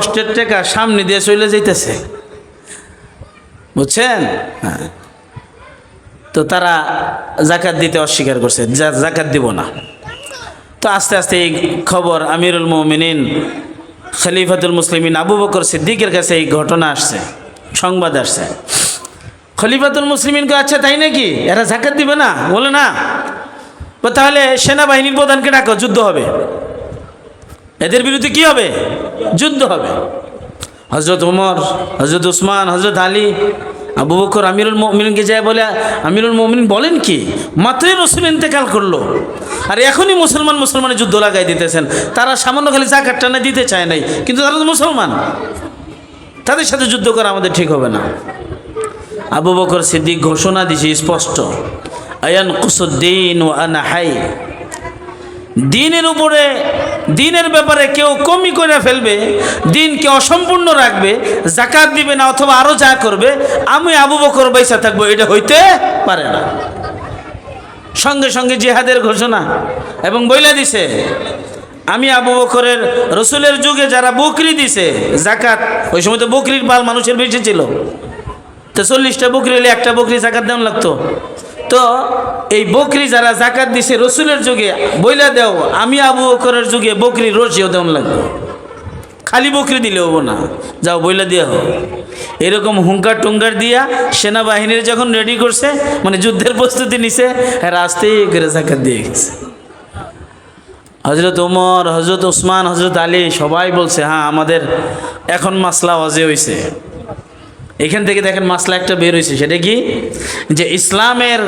কষ্টের টাকা সামনে দিয়ে চলে যাইতেছে, বুঝছেন? হ্যাঁ, তো তারা জাকাত দিতে অস্বীকার করছে, জাকাত দিব না। তো আস্তে আস্তে এই খবর আমিরুল মুমিনিন খলিফাতুল মুসলিমিন আবু বকর সিদ্দিকের কাছে এই ঘটনা আসছে, সংবাদ আসছে। খলিফাতুল মুসলিমিনকে, আচ্ছা তাই নাকি, এরা জাকাত দিবে না? বলে না। তাহলে সেনাবাহিনীর প্রধানকে ডাকো, যুদ্ধ হবে, এদের বিরুদ্ধে কি হবে? যুদ্ধ হবে। হজরত ওমর, হজরত উসমান, হজরত আলী, আবু বকর আমিরুল মুমিনিনকে যায় বলে, আমিরুল মুমিনিন বলেন কি, মাত্রই রাসূল ইন্তেকাল করলো আর এখনই মুসলমানের যুদ্ধ লাগাই দিতেছেন। তারা সামান্য খালি জাকাতটা না দিতে চায় নাই, কিন্তু তারা তো মুসলমান, তাদের সাথে যুদ্ধ করা আমাদের ঠিক হবে না। আবু বকর সিদ্দিক ঘোষণা দিছে স্পষ্ট, আয়ান কুসুদ্দিন ও আনা হাই, দিনের উপরে, দিনের ব্যাপারে কেউ কমি করে ফেলবে, দিনকে অসম্পূর্ণ রাখবে, জাকাত দিবে না অথবা আরো যা করবে, আমি আবু বকর বাইসা থাকবো, এটা হইতে পারে না। সঙ্গে সঙ্গে জিহাদের ঘোষণা, এবং বইলা দিছে, আমি আবু বকরের, রসুলের যুগে যারা বকরি দিছে জাকাত, ওই সময় তো বকরির পাল মানুষের বেশি ছিল, তো 40টা বকরি হলে একটা বকরি জাকাত দেওয়া লাগতো। তো এই বকরি যারা জাকাত দিছে রসুলের যুগে, বইলা দেও আমি আবু বকরের যুগে বকরি রসিও দেওয়া লাগবে, খালি বকরি দিলে হবো না, যাও বইলা দিয়া হোক। এরকম হুঙ্কার টুঙ্কার দিয়া সেনাবাহিনীর যখন রেডি করছে, মানে যুদ্ধের প্রস্তুতি নিছে, হ্যাঁ রাস্তায় করে জাকাত দিয়ে গেছে। হজরত ওমর, হজরত উসমান, হজরত আলী সবাই বলছে, হ্যাঁ আমাদের এখন মাসলা ওয়াজে হয়েছে। এখান থেকে দেখেন মাসলা একটা বের হয়েছে, সেটা কি, যে ইসলামের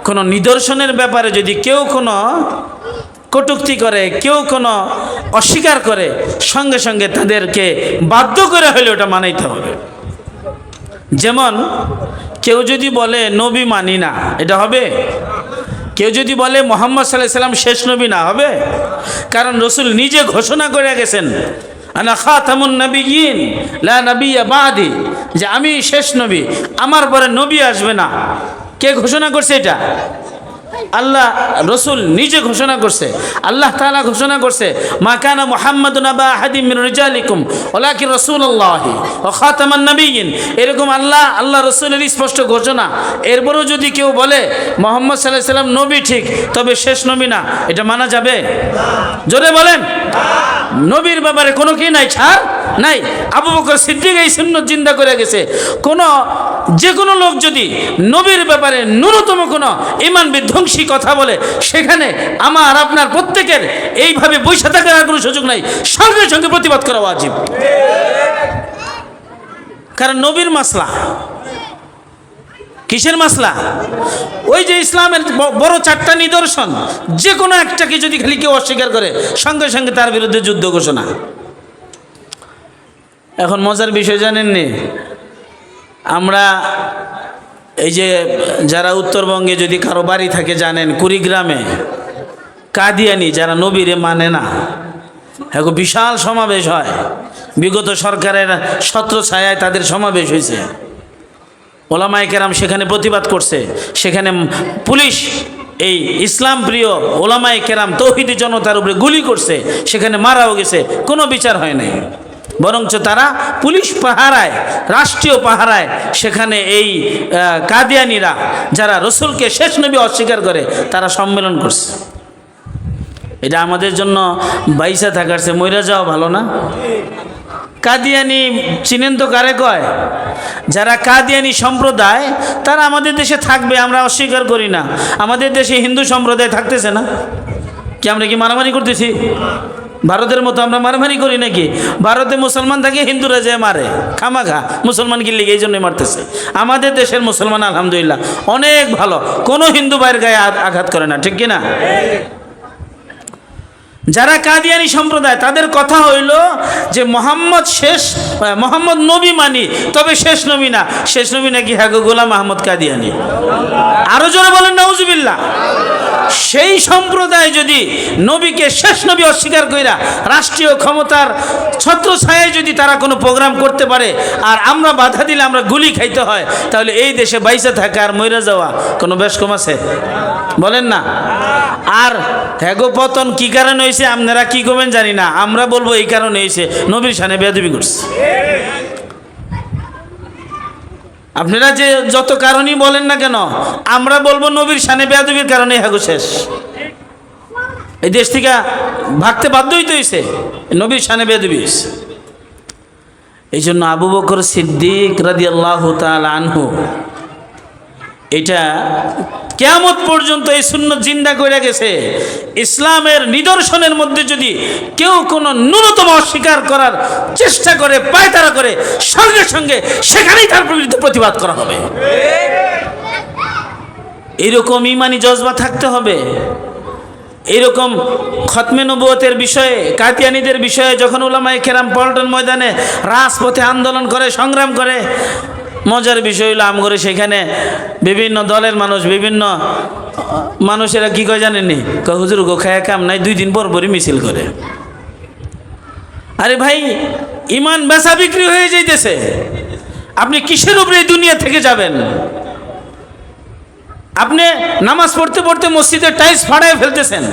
কোনো নিদর্শনের ব্যাপারে যদি কেউ কোনো কটূক্তি করে, কেউ কোনো অস্বীকার করে, সঙ্গে সঙ্গে তাদেরকে বাধ্য করে হলে ওটা মানাইতে হবে। যেমন কেউ যদি বলে নবী মানি না, এটা হবে? কেউ যদি বলে মুহাম্মদ সাল্লাল্লাহু আলাইহি সাল্লাম শেষ নবী না, হবে? কারণ রসুল নিজে ঘোষণা করে গেছেন, আনা খাতামুন নবিয়্যিন লা নবিয়্যা বাদি, যে আমি শেষ নবী, আমার পরে নবী আসবে না। কে ঘোষণা করছে এটা? আল্লাহ, রসুল নিজে ঘোষণা করছে, আল্লাহ তাআলা ঘোষণা করছে, মা কানা মুহাম্মাদুন আবা আহাদিম মিন রিজালিকুম ওয়ালাকিন রাসূলুল্লাহি ওয়া খাতামান নবিয়্যিন। এরকম আল্লাহ রসুলের স্পষ্ট ঘোষণা। এরপরও যদি কেউ বলে মুহাম্মদ সাল্লাল্লাহু আলাইহি সাল্লাম নবী ঠিক, তবে শেষ নবী না, এটা মানা যাবে? জোরে বলেন। নবীর ব্যাপারে কোনো কি নাই, ছাড় নাই। আবু বকর সিদ্দিক এই সুন্নাত জিন্দা করে গেছে। যে কোনো লোক যদি নবীর ব্যাপারে ন্যূনতম কোনো ঈমান বিধ্বংসী কথা বলে, সেখানে আমার আপনার প্রত্যেকের এইভাবে বসে থাকার কোনো সুযোগ নাই, সঙ্গে সঙ্গে প্রতিবাদ করা ওয়াজিব। কারণ নবীর মাসলা, কিসের মাসলা? ওই যে ইসলামের বড় 4টা নিদর্শন, যে কোনো একটাকে যদি খালি কেউ অস্বীকার করে, সঙ্গে সঙ্গে তার বিরুদ্ধে যুদ্ধ ঘোষণা। এখন মজার বিষয় জানেননি, আমরা এই যে যারা উত্তরবঙ্গে যদি কারো বাড়ি থাকে জানেন, কুড়িগ্রামে কাদিয়ানি যারা নবীরে মানে না, এখন বিশাল সমাবেশ হয়। বিগত সরকারের ছত্রছায়ায় তাদের সমাবেশ হয়েছে, ওলামায়ে কেরাম সেখানে প্রতিবাদ করছে, সেখানে পুলিশ এই ইসলাম প্রিয় ওলামায়ে কেরাম তৌহিদি জনতার উপরে গুলি করছে, সেখানে মারাও গেছে, কোনো বিচার হয় নাই। বরঞ্চ তারা পুলিশ পাহারায়, রাষ্ট্রীয় পাহারায়, সেখানে এই কাদিয়ানিরা যারা রসুলকে শেষ নবী অস্বীকার করে, তারা সম্মেলন করছে। এটা আমাদের জন্য বাইসা থাকার চেয়ে মইরা যাওয়া ভালো না? কাদিয়ানি চিনেন তো কারে কয়? যারা কাদিয়ানি সম্প্রদায়, তারা আমাদের দেশে থাকবে, আমরা অস্বীকার করি না। আমাদের দেশে হিন্দু সম্প্রদায় থাকতেছে না কি? আমরা কি মারামারি করতেছি? ভারতের মতো আমরা মারামারি করি নাকি? ভারতে মুসলমান থাকে, হিন্দুরা যে মারে খামাখা, মুসলমান কি লিগে এই জন্যই মারতেছে। আমাদের দেশের মুসলমান আলহামদুলিল্লাহ অনেক ভালো, কোনো হিন্দু ভাইয়ের গায়ে আঘাত করে না, ঠিক কিনা? যারা কাদিয়ানি সম্প্রদায়, তাদের কথা হইল যে মোহাম্মদ নবী মানি, তবে শেষ নবী না। শেষ নবী নাকি? হ্যাঁ, গোলাম আহমদ কাদিয়ানি। আরো জোরে বলেন নাউজুবিল্লাহ। সেই সম্প্রদায় যদি নবীকে শেষ নবী অস্বীকার কইরা রাষ্ট্রীয় ক্ষমতার ছত্রছায়ায় যদি তারা কোনো প্রোগ্রাম করতে পারে, আর আমরা বাধা দিলে আমরা গুলি খাইতে হয়, তাহলে এই দেশে বাইসা থাকা আর মইরা যাওয়া কোনো বেশ কম আছে? বলেন না? আর হ্যাগো পতন কি কারণে হয়েছে আপনারা কি করবেন জানি না, আমরা বলবো এই কারণে হয়েছে নবীর শানে বেয়াদবি করছে। আপনারা যে যত কারণই বলেন না কেন, আমরা বলবো নবীর শানে বেয়াদবির কারণে হ্যাগো শেষ। এই দেশ থেকে ভাগতে বাধ্য হইতে হয়েছে, নবীর শানে বেয়াদবি হয়েছে। এই জন্য আবু বকর সিদ্দিক রাদিয়াল্লাহু তাআলা আনহু এটা কিয়ামত পর্যন্ত এই সুন্নাত জিন্দা করে গেছে। ইসলামের নিদর্শনের মধ্যে যদি কেউ কোনো ন্যূনতম অস্বীকার করার চেষ্টা করে, পায়তারা করে, সঙ্গে সঙ্গে সেখানেই তার বিরুদ্ধে প্রতিবাদ করা হবে। এরকম ইমানি জজবা থাকতে হবে। এরকম খতমে নবুয়তের বিষয়ে, কাদিয়ানীদের বিষয়ে যখন উলামায়ে কেরাম পল্টন ময়দানে রাজপথে আন্দোলন করে, সংগ্রাম করে, মজার বিষয় হলো আমগরে সেখানে বিভিন্ন দলের মানুষ, বিভিন্ন মানুষেরা কি কয় জানেননি, হুজুর গো খায়া কাম নাই, 2 দিন পর পরই মিছিল করে। আরে ভাই, ইমান বেচা বিক্রি হয়ে যাইতেছে, আপনি কিসের উপরে এই দুনিয়া থেকে যাবেন? আপনি নামাজ পড়তে পড়তে মসজিদের টাইলস ফাড়ায় ফেলতেছেন,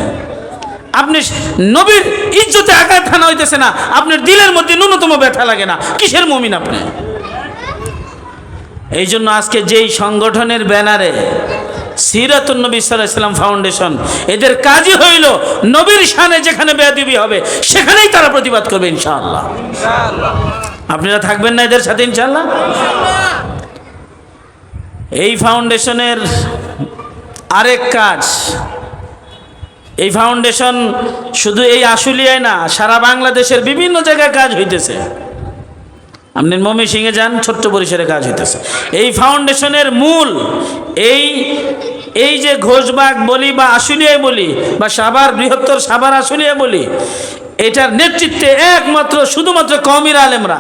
আপনি নবীর ইজ্জতে আঘাত হানা হইতেছে না, আপনার দিলের মধ্যে ন্যূনতম ব্যথা লাগে না, কিসের মুমিন আপনি? এই জন্য আজকে যেই সংগঠনের ব্যানারে সিরাতুন নবী সাল্লাল্লাহু আলাইহি ওয়াসাল্লাম ফাউন্ডেশন, এদের কাজই হইল নবীর শানে যেখানে বেয়াদবি হবে সেখানেই তারা প্রতিবাদ করবে ইনশাআল্লাহ। আপনারা থাকবেন না এদের সাথে ইনশাআল্লাহ? এই ফাউন্ডেশনের আরেক কাজ, এই ফাউন্ডেশন শুধু এই আশুলিয়ায় না, সারা বাংলাদেশের বিভিন্ন জায়গায় কাজ হইতেছে। আপনি ময়মনসিংহে যান, ছোট্ট পরিসরে কাজ হইতেছে। এই ফাউন্ডেশনের মূল এই যে ঘোষবাগ বলি বা আশুলিয়ায় বলি বা সাভার, বৃহত্তর সাভার আশুলিয়া বলি, এটার নেতৃত্বে একমাত্র শুধুমাত্র কওমির আলেমরা,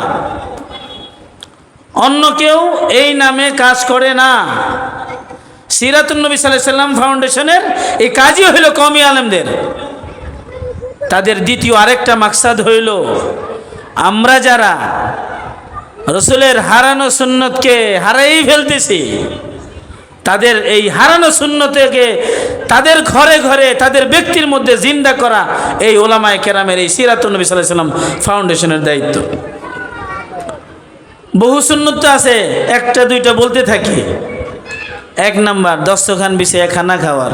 অন্য কেউ এই নামে কাজ করে না। সিরাতুন নবী সাল্লাল্লাহু আলাইহি ওয়াসাল্লাম ফাউন্ডেশনের এই কাজই হইল কওমি আলেমদের। তাদের দ্বিতীয় আরেকটা মাকসাদ হইল, আমরা যারা রসুলের হারানো সুন্নতকে হারাই ফেলতেছি, তাদের এই হারানো সুন্নতকে তাদের ঘরে ঘরে, তাদের ব্যক্তির মধ্যে জিন্দা করা এই ওলামায়ে কেরামের, এই সিরাতুন নবী সাল্লাল্লাহু আলাইহি ওয়াসাল্লাম ফাউন্ডেশনের দায়িত্ব। বহু সুন্নত তো আছে, একটা দুইটা বলতে থাকি। 1 নাম্বার, দস্তরখান বিছিয়ে খানা খাওয়ার।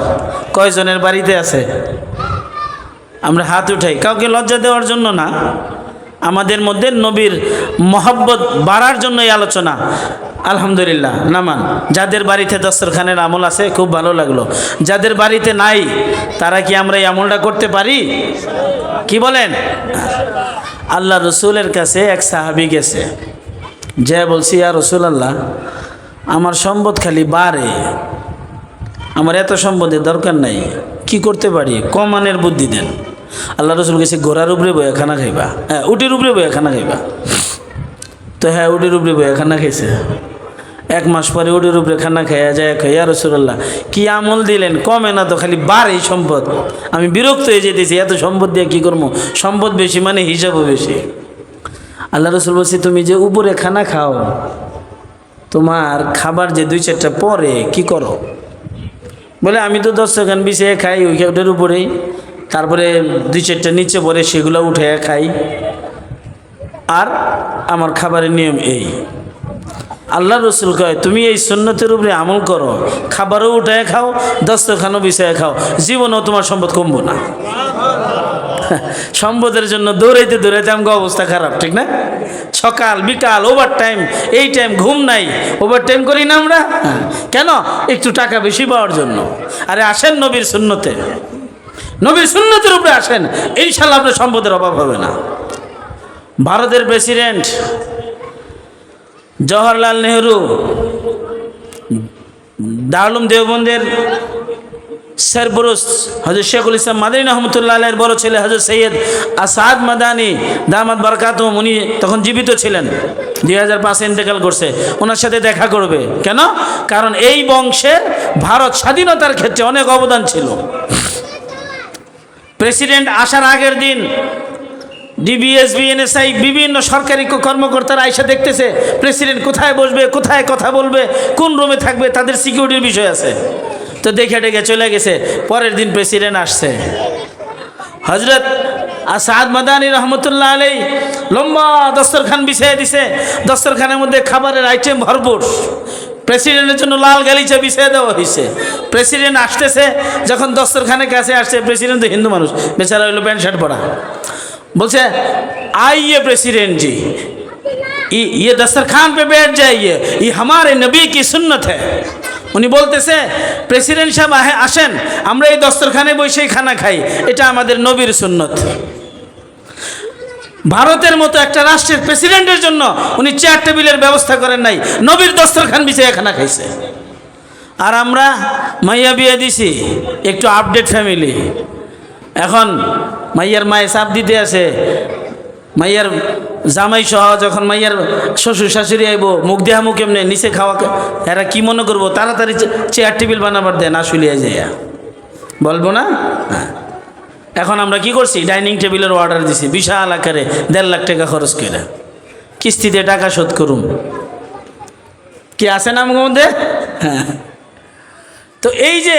কয়জনের বাড়িতে আছে? আমরা হাত উঠাই, কাউকে লজ্জা দেওয়ার জন্য না, আমাদের মধ্যে নবীর মহব্বত বাড়ার জন্য এই আলোচনা। আলহামদুলিল্লাহ, নামান। যাদের বাড়িতে দস্তরখানের আমল আছে খুব ভালো লাগলো, যাদের বাড়িতে নাই তারা কি আমরা এই আমলটা করতে পারি? কি বলেন? আল্লাহ রসুলের কাছে এক সাহাবী গেছে, যে বলছি, ইয়া রাসূলুল্লাহ, আমার সম্পদ খালি বাড়ে, আমার এত সম্পদের দরকার নাই, কি করতে পারি? কমানের বুদ্ধি দেন। আল্লাহ রসুল গেছে, ঘোড়ার উপরে বয়ে খানা খাইবা, হ্যাঁ উটির উপরে বয়ে খানা খাইবা। তো হ্যাঁ, উটির উপরে বয়ে খানা খাইছে। 1 মাস পরে উটির উপরে খানা খাইয়া যায়, ইয়া রাসূলুল্লাহ, কি আমল দিলেন? কমে না তো, খালি বাড়ে সম্পদ, আমি বিরক্ত হয়ে যেতেছি, এত সম্পদ দিয়ে কী করবো? সম্পদ বেশি মানে হিসাবও বেশি। আল্লাহ রসুল বলছি, তুমি যে উপরে খানা খাও, তোমার খাবার যে 2-4টা পরে কি করো? বলে, আমি তো দস্তরখান বিছিয়ে খাই ওইটার উপরেই, তারপরে 2-4টা নিচে পরে সেগুলো উঠে খাই, আর আমার খাবারের নিয়ম এই। আল্লাহ রসুল কয়, তুমি এই সুন্নতের উপরে আমল করো, খাবারও উঠে খাও, দস্তরখানও বিছিয়ে খাও, জীবনেও তোমার সম্পদ কমবো না। সম্পদের জন্য দৌড়াইতে দৌড়াইতে আমার অবস্থা খারাপ, ঠিক না? সকাল বিকাল ওভার টাইম, এই টাইম ঘুম নাই, ওভার টাইম করি না আমরা। কেন? একটু টাকা বেশি পাওয়ার জন্য। আরে আসেন নবীর সুন্নতে, নবীর সুন্নতের উপরে আসেন, ইনশাল্লাহ আপনার সম্পদের অভাব হবে না। ভারতের প্রেসিডেন্ট জওহরলাল নেহরু, দারুল উলুম দেওবন্দের সরবরুস হযরত শেখুল ইসলাম মাদানী রহমতুল্লাহ আলাইহির বড় ছেলে হযরত সৈয়দ আসাদ মাদানী দামাত বারাকাতুহুম, উনি তখন জীবিত ছিলেন, 2005-এ ইন্তেকাল করছে। ওনার সাথে দেখা করবে। কেন? কারণ এই বংশের ভারত স্বাধীনতার ক্ষেত্রে অনেক অবদান ছিল। প্রেসিডেন্ট আসার আগের দিন ডিবিএসবি, এনএসআই, বিভিন্ন সরকারি কর্মকর্তারা আইসা দেখতেছে প্রেসিডেন্ট কোথায় বসবে, কোথায় কথা বলবে, কোন রুমে থাকবে, তাদের সিকিউরিটির বিষয় আছে। তো দেখে ডেকে চলে গেছে। পরের দিন প্রেসিডেন্ট আসছে, হজরত আসাদ মাদানী রহমতুল্লাহ আলাই লম্বা দস্তরখান বিছিয়ে দিছে, দস্তরখানের মধ্যে খাবারের আইটেম ভরপুর, প্রেসিডেন্টের জন্য লাল গালিচা বিছিয়ে দেওয়া হয়েছে। প্রেসিডেন্ট আসতেছে, যখন দস্তরখানের কাছে আসছে, প্রেসিডেন্ট তো হিন্দু মানুষ, বেচারা হইলো প্যান্ট শার্ট পরা, বলছে आइए प्रेसिडेंट जी, ये दस्तरखान पे बैठ जाइए, ये हमारे नबी की सुन्नत है। উনি বলতেছে প্রেসিডেন্ট সাহেব আসেন, আমরা এই দস্তরখানে বসেই খানা খাই, এটা আমাদের নবীর সুন্নত। ভারতের মতো একটা রাষ্ট্রের প্রেসিডেন্টের জন্য উনি চেয়ার টেবিলের ব্যবস্থা করেন নাই, নবীর দস্তরখান বিছিয়ে খানা খাইছে। আর আমরা মাইয়া বিয়ে দিছি, একটু আপডেট ফ্যামিলি। এখন মাইয়ার মায়ে চাপ দিতে আছে, মাইয়ার জামাই সহ যখন মাইয়ার শ্বশুর শাশুড়ি আইব, মুখ দেহা মুখ এমনি নিচে খাওয়া, এরা কি মনে করবো, তাড়াতাড়ি চেয়ার টেবিল বানাবার দেয় না, শুলিয়ে যায় বলবো না। এখন আমরা কি করছি, ডাইনিং টেবিলের অর্ডার দিছি বিশাল আকারে, 1.5 লাখ টাকা খরচ করে, কিস্তিতে টাকা শোধ করুন। কি আছে না আমার মধ্যে? হ্যাঁ। তো এই যে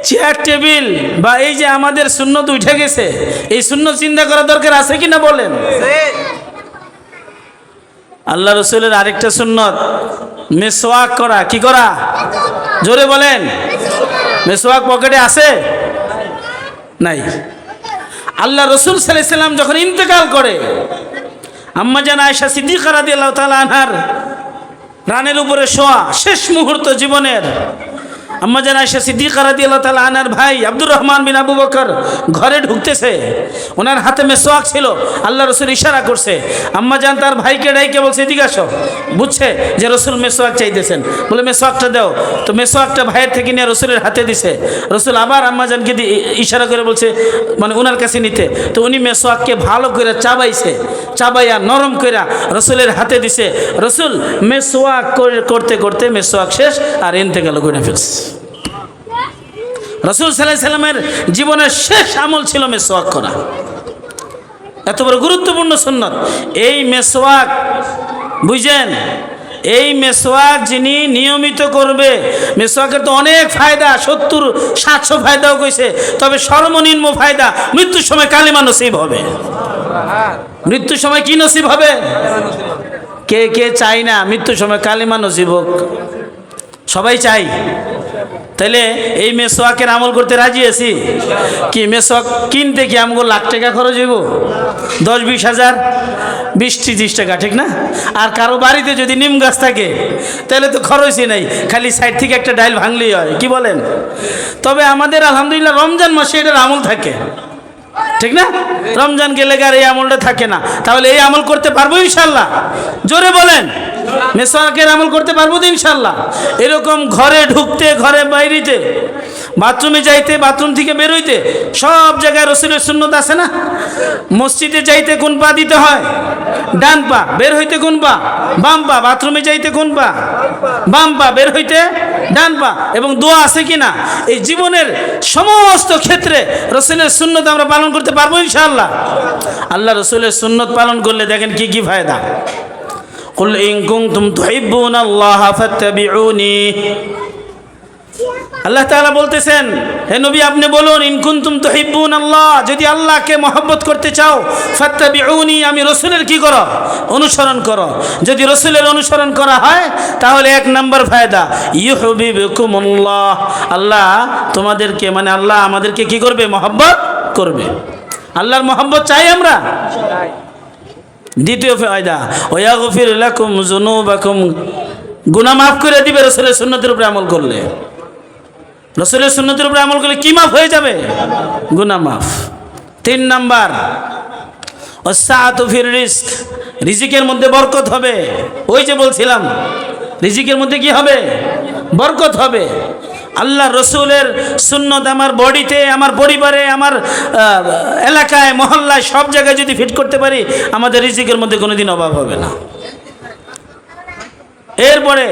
চেয়ার টেবিল বা এই যে আমাদের সুন্নত উঠে গেছে, এই সুন্নত চিন্তা করা দরকার আছে কি না বলেন? আল্লাহ রসুলের আরেকটা সুন্নত মেসওয়াক করা। কি করা? জোরে বলেন। মেসওয়াক পকেটে আছে? নাই। আল্লাহ রসুল সাল্লাল্লাহু আলাইহি সাল্লাম যখন ইন্তেকাল করে, আম্মা জান আয়েশা সিদ্দিকা রাদিয়াল্লাহু তাআলা আনহার রানের উপরে শোয়া, শেষ মুহূর্ত জীবনের। আম্মা জান আয়েশা সিদ্দিকা রাদিয়াল্লাহু তাআলা আনহার ভাই আব্দুর রহমান বিন আবু বকর ঘরে ঢুকতেছে, ওনার হাতে মেসওয়াক ছিল। আল্লাহ রসুল ইশারা করছে, আম্মা জান তার ভাইকে ডাইকে বলছে এদিকে আসো, বুঝছে যে রসুল মেসওয়াক চাইতেছেন, বলে মেসওয়াকটা দাও। তো মেসওয়াকটা ভাইয়ের থেকে নিয়ে রসুলের হাতে দিছে। রসুল আবার আম্মা জানকে ইশারা করে বলছে মানে ওনার কাছে নিতে। তো উনি মেসওয়াককে ভালো করে চাবাইছে, চাবাইয়া নরম করে রসুলের হাতে দিছে। রসুল মেসওয়াক করতে করতে মেসওয়াক শেষ আর ইন্তেকাল করে ফেলছে। রসুল সাল্লাল্লাহু আলাইহি সাল্লামের জীবনের শেষ আমল ছিল মেসওয়াক করা। এত বড় গুরুত্বপূর্ণ সুন্নত এই মেসওয়াক, বুঝেন? এই মেসওয়াক যিনি নিয়মিত করবে, মেসওয়াকের তো অনেক ফায়দা, 70-700 ফায়দাও কইছে, তবে সর্বনিম্ন ফায়দা মৃত্যুর সময় কালিমা নসিব হবে। মৃত্যুর সময় কি নসিব হবে? কে কে চাই না মৃত্যুর সময় কালিমা নসিব হোক? সবাই চাই। তাহলে এই মেসওয়াকের আমল করতে রাজি আছি কি? মেসওয়াক কিনতে কি আমগো লাখ টাকা খরচ হইব? 10-20 হাজার, 20-30 টাকা, ঠিক না? আর কারো বাড়িতে যদি নিম গাছ থাকে তাহলে তো খরচই নাই, খালি সাইড থেকে একটা ডাইল ভাঙলেই হয়। কি বলেন? তবে আমাদের আলহামদুলিল্লাহ রমজান মাসে এটার আমল থাকে, ঠিক না? রমজান গেলে আর এই আমলটা থাকে না। তাহলে এই আমল করতে পারবো ইনশাল্লাহ? জোরে বলেন। মেসওয়াকের আমল করতে পারবো তো ইনশাল্লাহ? এরকম ঘরে ঢুকতে, ঘরে বাইরেতে, বাথরুমে যাইতে, বাথরুম থেকে বেরোইতে, সব জায়গায় রসুলের সুন্নত আছে না? মসজিদে যাইতে কোন পা দিতে হয়? ডান পা। বের হইতে কোন পা? বাম পা। বাথরুমে যাইতে কোন পা? বাম পা। বের হইতে ডান পা। এবং দোয়া আছে কি না? এই জীবনের সমস্ত ক্ষেত্রে রসুলের সুন্নত আমরা পালন করতে পারবো ইনশাআল্লাহ? আল্লাহ রসুলের সুন্নত পালন করলে দেখেন কি কি ফায়দা। কুল ইন কুনতুম তুহিব্বুনাল্লাহ ফাত্তাবিউনি। আল্লাহ তাআলা বলতেছেন, হে নবী আপনি বলুন, ইন কুনতুম তুহিব্বুনাল্লাহ, যদি আল্লাহকে মহব্বত করতে চাও, ফাত্তাবিউনি, আমি রসুলের কি করো? অনুসরণ করো। যদি রসুলের অনুসরণ করা হয় তাহলে 1 নম্বর ফায়দা, ইউহিব্বুকুমুল্লাহ, আল্লাহ তোমাদেরকে মানে আল্লাহ আমাদেরকে কি করবে? মহব্বত করবে। আল্লাহর মহব্বত চাই আমরা। দ্বিতীয় ফায়দা, ওয়াগফির লাকুম যুনুবাকুম, গুনাহ মাফ করে দিবে রসুলের সুন্নতের উপরে আমল করলে। রসুলের সুন্নতের উপরে আমল করলে কি মাফ হয়ে যাবে? গুনাহ মাফ। 3 নাম্বার, ওয়াসআতু ফির রিজক, রিজিকের মধ্যে বরকত হবে। ওই যে বলছিলাম রিজিকের মধ্যে কি হবে? বরকত হবে। আল্লাহ রসুলের সুন্নত আমার বডিতে, আমার পরিবারে, আমার এলাকায়, মহল্লায়, সব জায়গায় যদি ফিট করতে পারি, আমাদের রিজিকের মধ্যে কোনোদিন অভাব হবে না। এরপরে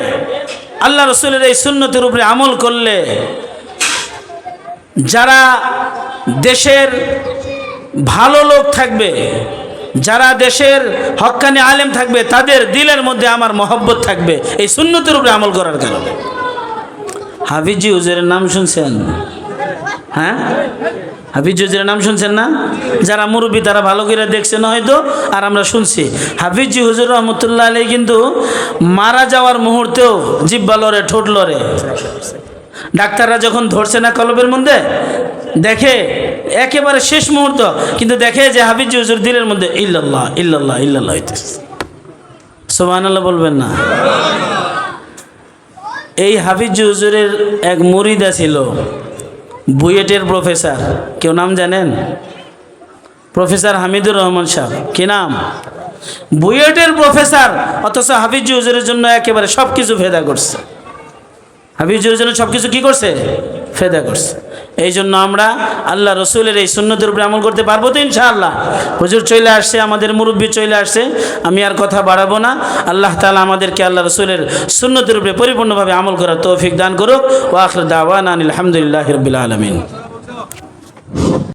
আল্লাহ রসুলের এই সুন্নতের উপরে আমল করলে যারা দেশের ভালো লোক থাকবে, যারা দেশের হক্কানি আলেম থাকবে, তাদের দিলের মধ্যে আমার মহব্বত থাকবে এই সুন্নতের উপরে আমল করার কারণে। হাফিজি হুজুরের নাম শুনছেন? হ্যাঁ, হাফিজ হুজুরের নাম শুনছেন না? যারা মুরব্বী তারা ভালো করে দেখছেন হয়তো, আর আমরা শুনছি। হাফিজি হুজুর রহমতুল্লাহ আলাইহি কিন্তু মারা যাওয়ার মুহূর্তেও জিহ্বা লড়ে, ঠোঁট লড়ে। ডাক্তাররা যখন ধরছে না কলবের মধ্যে, দেখে একেবারে শেষ মুহূর্ত, কিন্তু দেখে যে হাফিজি হুজুর দিলের মধ্যে ইল্লাল্লাহ ইল্লাল্লাহ ইল্লাল্লাহ হইতেছে। সুবহানাল্লাহ বলবেন না? এই হাফিজি হুজুরের এক মুরিদা ছিল, বুয়েটের প্রফেসর। কেউ নাম জানেন? প্রফেসর হামিদুর রহমান সাহেব। কি নাম? বুয়েটের প্রফেসর, অথচ হাফিজ হুজুরের জন্য একেবারে সব কিছু ফেদা করছে। হাফিজ হুজুরের জন্য সব কিছু কী করছে? ফেদা করছে। এই জন্য আমরা আল্লাহ রসুলের এই সুন্নতের উপরে আমল করতে পারবো তো ইনশাআল্লাহ। হুজুর চলে আসছে, আমাদের মুরব্বী চলে আসছে, আমি আর কথা বাড়াবো না। আল্লাহ তাআলা আমাদেরকে আল্লাহ রসুলের সুন্নতের উপরে পরিপূর্ণভাবে আমল করার তৌফিক দান করুক। ওয়া আখিরু দাওয়ানা আলহামদুলিল্লাহি রাব্বিল আলামিন।